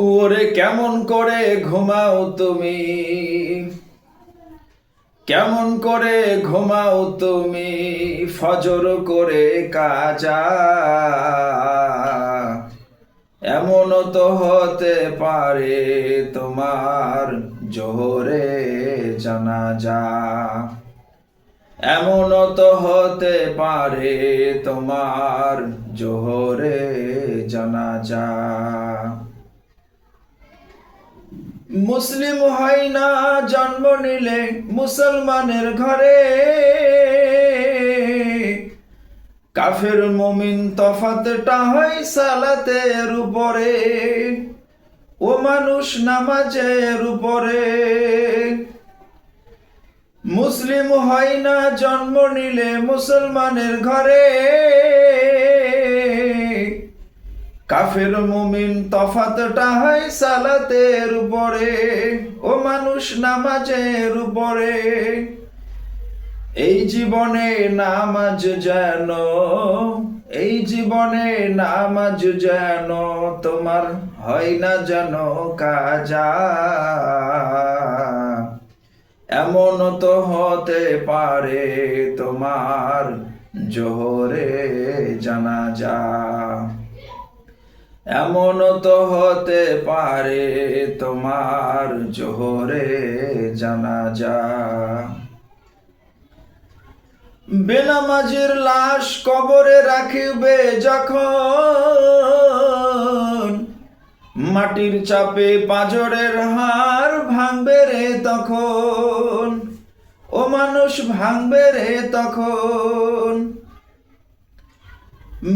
ওরে কেমন করে ঘুমাও তুমি, কেমন করে ঘুমাও তুমি ফজর করে কাজা। এমন তো হতে পারে তোমার জোহরে জানাজা। এমন তো হতে পারে তোমার জোহরে জানাজা। মুসলিম হয় না জন্ম নিলে মুসলমানের ঘরে, কাফের মুমিন তফাতটা হয় সালাতের উপরে, ও মানুষ নামাজের উপরে। মুসলিম হয় না জন্ম নিলে মুসলমানের ঘরে, কাফের মুমিন তফাতটা হয় সালাতের উপরে, ও মানুষ নামাজের উপরে। এই জীবনে নামাজ যেন, এই জীবনে নামাজ যেন তোমার হয় না যেন কাজা। এমন তো হতে পারে তোমার জোহরে জানাজা। এমন তো হতে পারে তোমার জোহরে জানাজা। বেনামাজির লাশ কবরে রাখিবে যখন, মাটির চাপে পাঁজরের হাড় ভাঙবে রে তখন, ও মানুষ ভাঙবে রে তখন।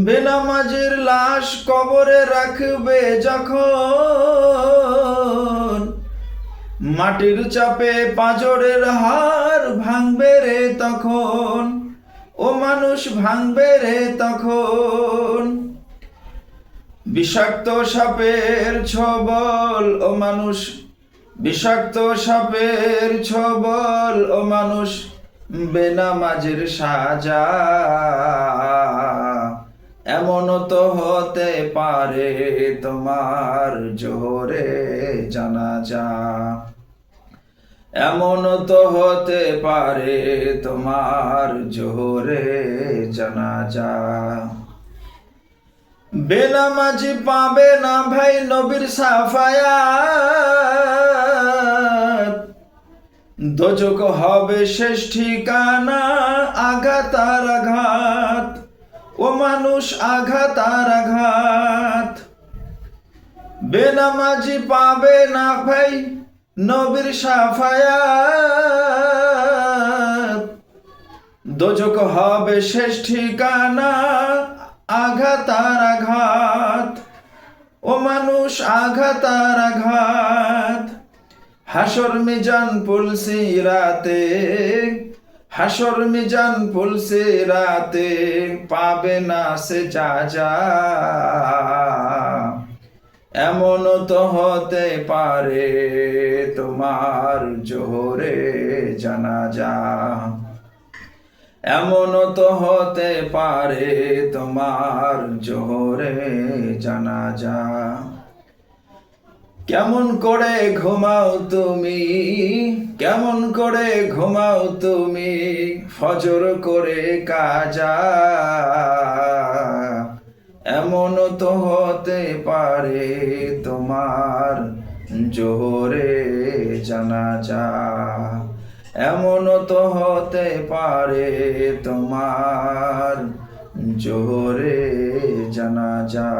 বেনামাজির লাশ কবরে রাখবে যখন, মাটির চাপে পাঁজরের হাড় ভাঙবে রে তখন, ও মানুষ ভাঙবে রে তখন। বিষাক্ত সাপের ছবল ও মানুষ, বিষাক্ত সাপের ছবল ও মানুষ বেনামাজির সাজা। এমন তো হতে পারে তোমার জোহরে জানাজা। এমন তো হতে পারে তোমার জোহরে জানাজা। বেনামাজি পাবে না ভাই নবীর সাফায়াত, দোজখ হবে শেষ ঠিকানা আঘাত আর আঘাত, ও মানুষ আঘাত আর আঘাত। বেনামাজি পাবে না ভাই নবীর সাফায়াত, দোজখ হবে শেষ ঠিকানা আঘাত আর আঘাত, ও মানুষ আঘাত আর আঘাত। হাসর মিজান পুলসি রাতে, হাসর মিজান পুলসি রাতে পাবে না সে যা। এমন তো হতে পারে তোমার জোহরে জানাজা। এমন তো হতে পারে তোমার জোহরে জানাজা। কেমন করে ঘুমাও তুমি, কেমন করে ঘুমাও তুমি ফজর করে কাজা। এমন তো হতে পারে তোমার জোহরে জানাজা। এমন তো হতে পারে তোমার জোহরে জানাজা।